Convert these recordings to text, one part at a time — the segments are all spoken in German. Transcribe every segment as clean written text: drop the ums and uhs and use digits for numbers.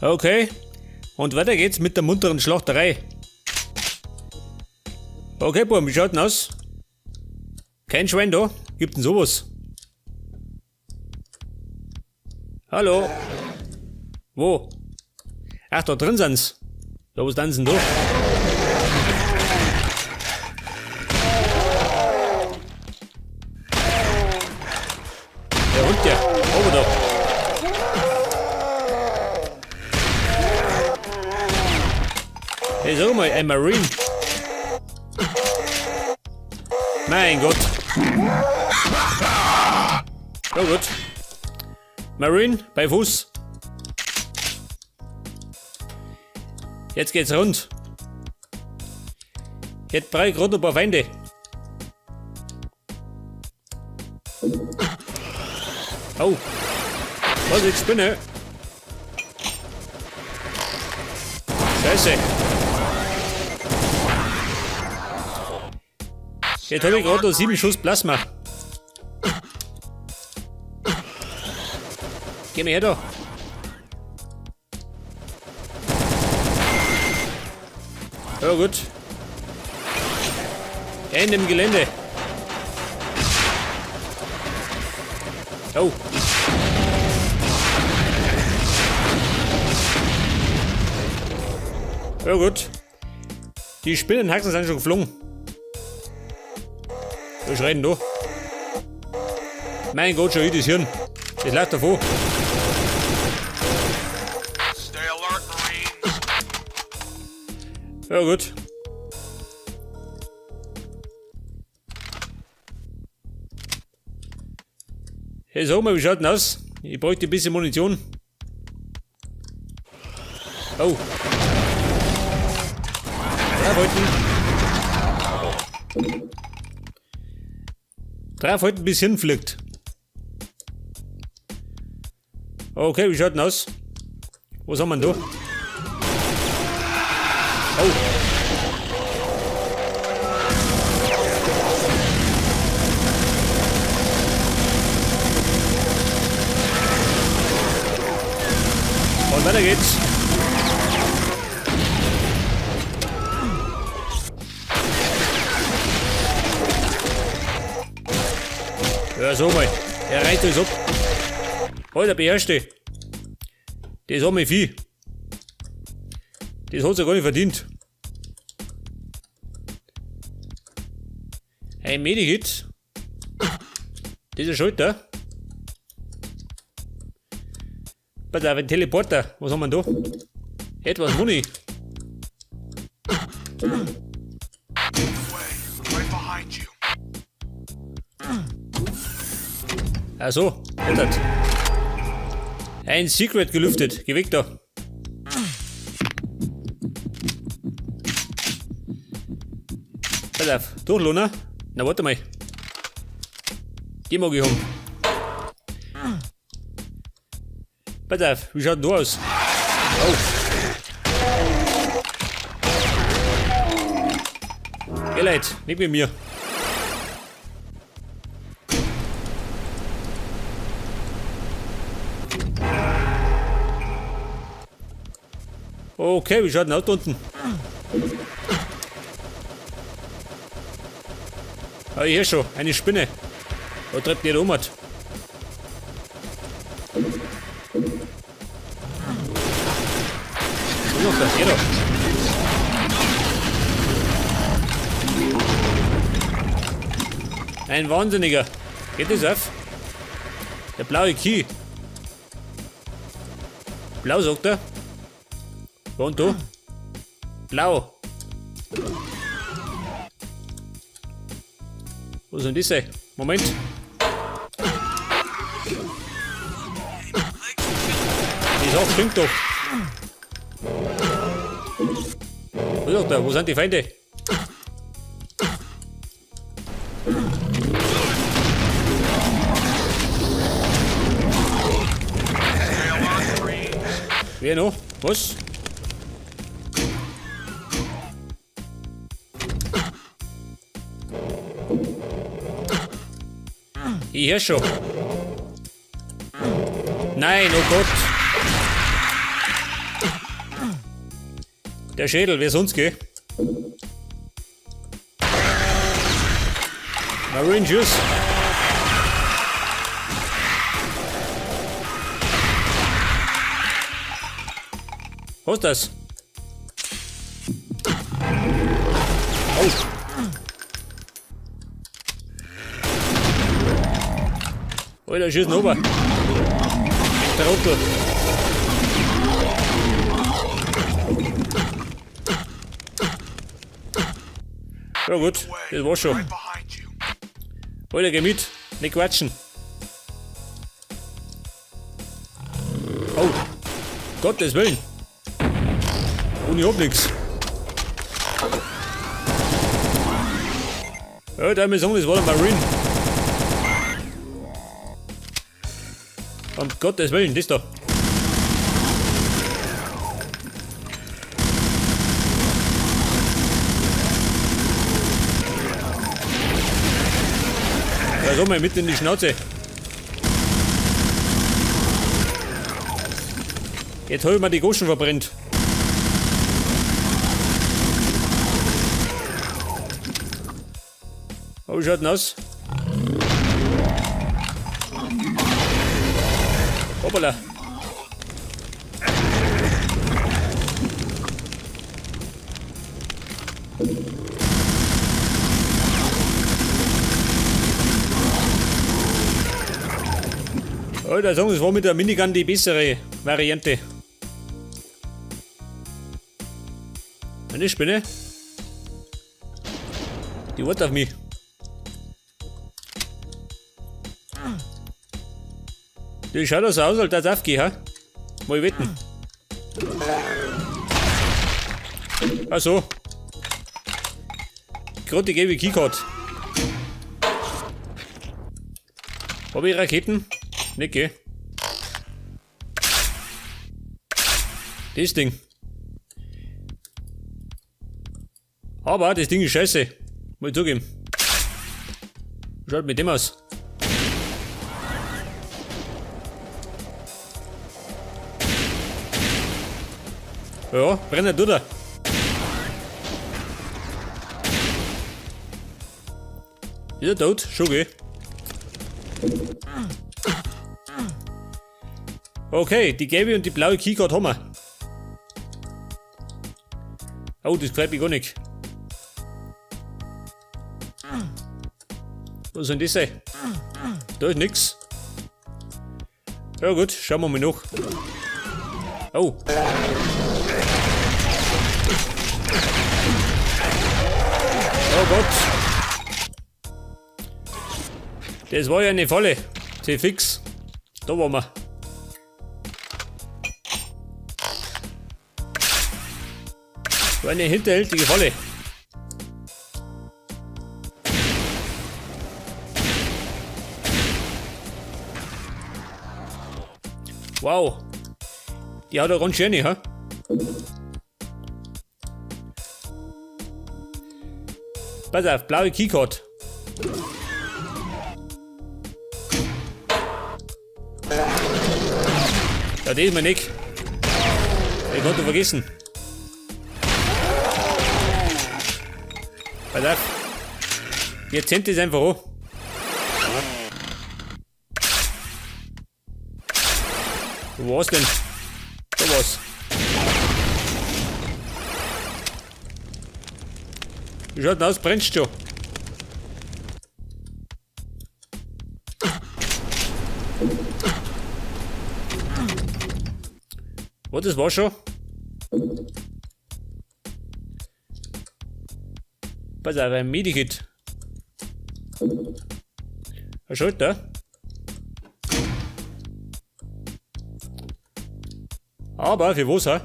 Okay. Und weiter geht's mit der munteren Schlachterei. Okay, Buben, wie schaut denn aus? Kein Schwein da? Gibt denn sowas? Hallo? Wo? Ach, da drin sind's. Da, was tanzen da? Der Hund, der. Oben da. Hey, sag mal, ein Marine. Mein Gott. Ja gut. Marine, bei Fuß. Jetzt geht's rund. Jetzt brauche ich gerade ein paar Feinde. Oh. Was, ich spinne? Scheiße. Jetzt habe ich gerade noch 7 Schuss Plasma. Geh mal her da. Ja gut. In dem Gelände. Oh. Ja gut. Die Spinnenhaxen sind schon geflogen. Was schreien da? Mein Gott, schon wieder das Hirn. Das läuft davor. Ja gut. Hey, sag mal, wie schaut denn aus? Ich bräuchte ein bisschen Munition. Oh. Drauf heute ein bisschen fliegt. Okay, wie schaut denn aus? Was haben wir denn da? Oh. Und weiter geht's. Ja, so mal. Er reißt uns ab. Alter, beherrschte. Das hat mich Vieh. Das hat's ja gar nicht verdient. Ein Medikit. Dieser Schalter. Pass auf, ein Teleporter. Was haben wir da? Etwas Money. Ach so, ändert. Ein Secret gelüftet. Geh weg da. Pass auf, Durchlohner. Na, warte mal. Die mag ich haben. Pass auf, wie schaut denn da aus? Oh. Hey Leute, nicht mit mir. Okay, wie schaut denn aus da unten? Ah, hier schon, eine Spinne. Da treibt nicht um. Noch das hier doch. Ein Wahnsinniger. Geht das auf? Der blaue Key. Blau, sagt er. Und du? Blau. Wo sind diese? Moment. Die Sache stimmt doch. Was sagt er? Wo sind die Feinde? Wer noch? Was? Hier schon. Nein, oh Gott. Der Schädel, wer sonst geht? Marine, tschüss. Was ist das? Oh. Alter, schießen rüber. Der Rottel. Ja gut, das war's schon. Alter, geh mit. Nicht quatschen. Oh. Gottes Willen. Und ich hab nix. Ja, da muss ich sagen, das war der Marine. Um Gottes Willen, das da. Da so mal mitten in die Schnauze. Jetzt hab ich mir die Goschen verbrennt. Oh, wie schaut denn aus? Hoppala. Alter, sagen, das war mit der Minigun die bessere Variante. Eine Spinne. Die wartet auf mich. Die schaut das aus, als das aufgeht, ha? Mal wetten. Ach so. Gerade die gelbe Keycard. Hab ich Raketen? Nicht, gell? Das Ding. Aber das Ding ist scheiße. Muss ich zugeben. Schaut mit dem aus. Ja, brennt tut er. Ist er tot? Schon geh. Okay, die gelbe und die blaue Keycard haben wir. Oh, das gefällt mir gar nicht. Was soll das sein? Da ist nix. Ja gut, schauen wir mal nach. Oh. Oh Gott. Das war ja eine Falle. C-Fix. Da waren wir. War eine hinterhältige Falle. Wow. Die hat er ganz schön, ha? Pass auf, blaue Keycard. Ja, das ist mir nicht. Ich konnte vergessen. Pass auf. Jetzt zählt es einfach an. Wo war's denn? Da war's. Wie schaut denn aus? Brennst du schon? Oh, das war schon. Pass auf, ein Medikit. Er schaut da. Aber für was, ha?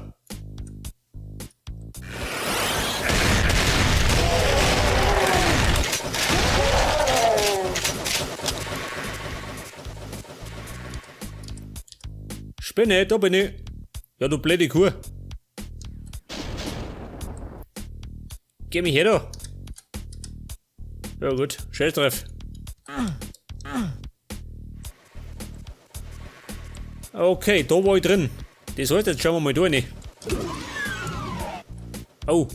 Spinne, da bin ich. Ja, du blöde Kuh. Geh mich her da. Ja gut, Schelltreff. Okay, da war ich drin. Das heißt, jetzt schauen wir mal da rein. Oh.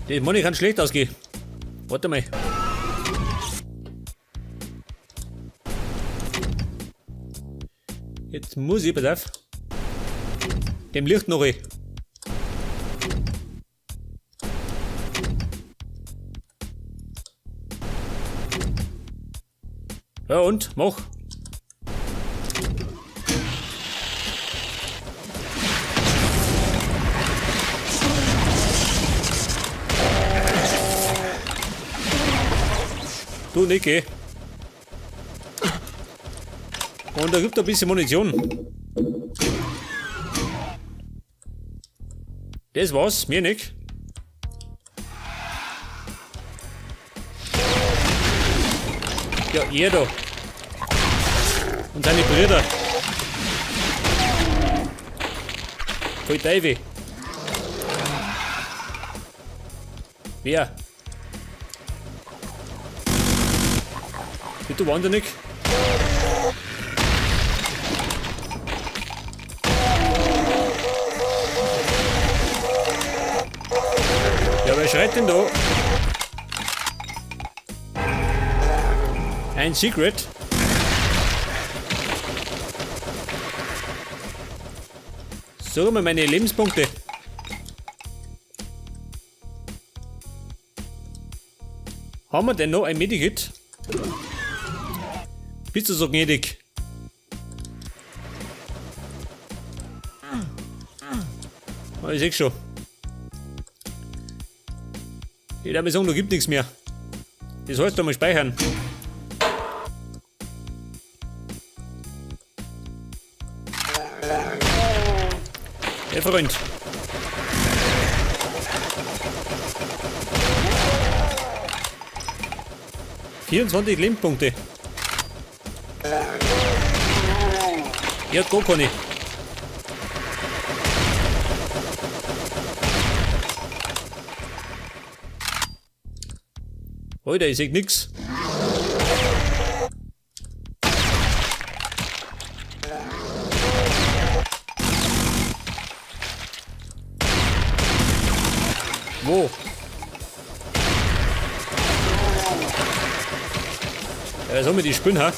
Die Money kann schlecht ausgehen. Warte mal. Jetzt muss ich, pass auf. Dem Licht noch ein. Ja und? Mach. Du, Niki. Und da gibt es ein bisschen Munition. Das war's, mir nicht. Ja, jeder. Und seine Brüder. Voll Teufel. Wer? Bitte wander nicht. Ja, wer schreit denn da? Ein Secret. Sag mal meine Lebenspunkte. Haben wir denn noch ein Medikit? Bist du so gnädig? Oh, ich seh schon. Ich darf mir sagen, da gibt nichts mehr. Das heißt, da mal speichern. Hey Freund. ...24 Lebenspunkte. Er hat gar keine. Alter, ich seh nix. Wo? Ja, sag mal, die Spinne, ha?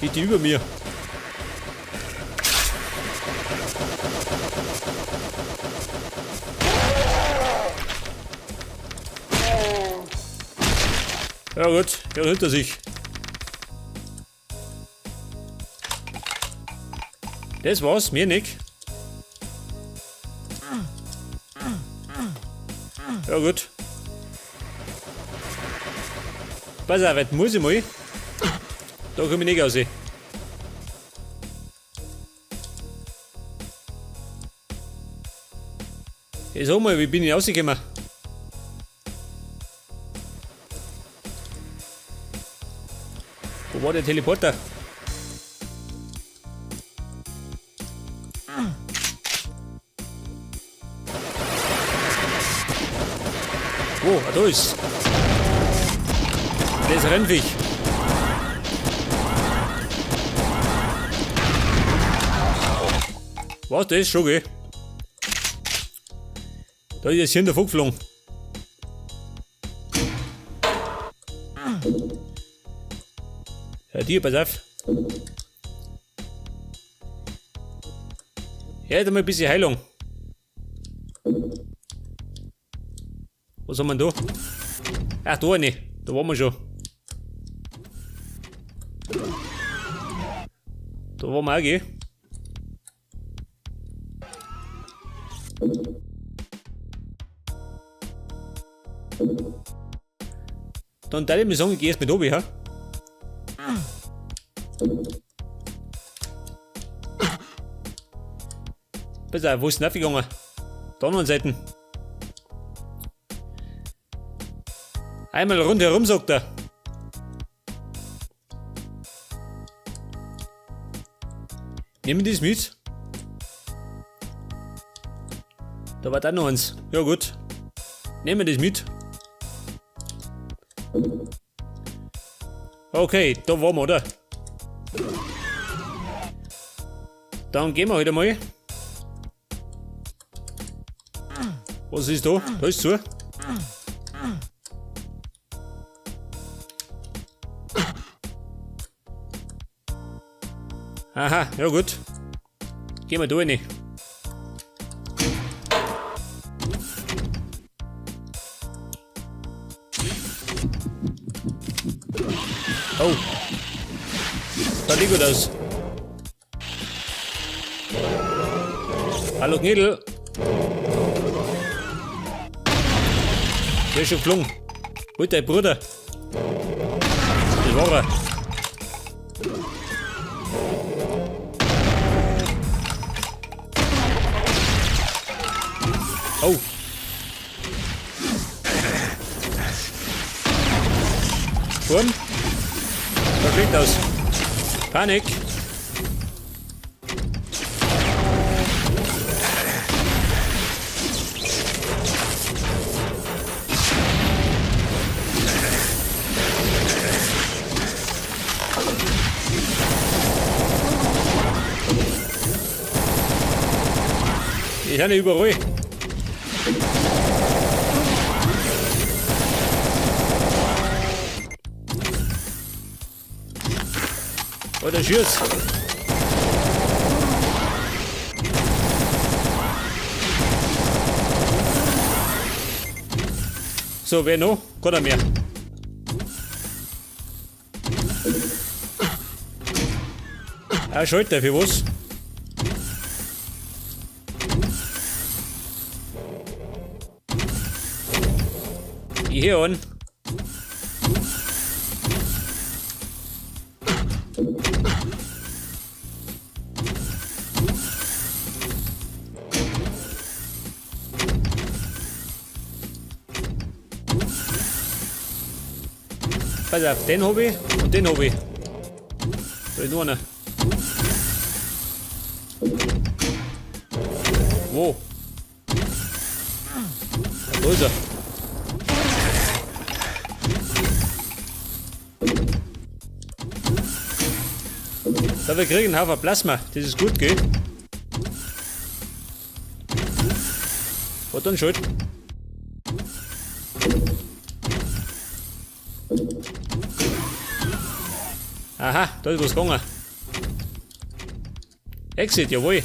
Geht die über mir? Ja gut, er hinter sich. Das war's, mir nicht. Ja gut. Pass auf, jetzt muss ich mal. Da komme ich nicht raus. Jetzt sag mal, wie bin ich rausgekommen? Wo war der Teleporter? Wo? Ah, da ist. Das Rennviech. Was, das ist schon, gell? Da ist jetzt hier in der Fuchs geflogen. Ja, dir, pass auf. Ja, da mal ein bisschen Heilung. Was haben wir denn da? Ach, da eine. Da waren wir schon. Da waren wir auch, gell? Dann darf ich mir sagen, ich geh erst mit oben, ha? Pass auf, wo ist denn aufgegangen? Da an Seiten. Einmal rundherum, sagt er. Nehmen wir das mit? Da war da noch eins. Ja gut. Nehmen wir das mit. Okay, da waren wir, oder? Dann gehen wir heute mal. Was ist da? Da ist zu. Aha, ja gut. Gehen wir da rein. Oh. Schaut nicht gut aus. Hallo Knädel. Der ist schon geflogen. Wo ist dein Bruder? Das war er. Oh. Wurm. Das fliegt aus. Panik. Ich habe überall. Oder schieß. So, wer noch? Keiner mehr. Schalter für was? Ich hier an. Pass auf, den habe ich und den habe ich. Da ist noch einer. Wo? Da ist er. Da wir kriegen einen Haufen Plasma, das ist gut, gell? Was dann schuld? Aha, da ist was gegangen. Exit, jawohl.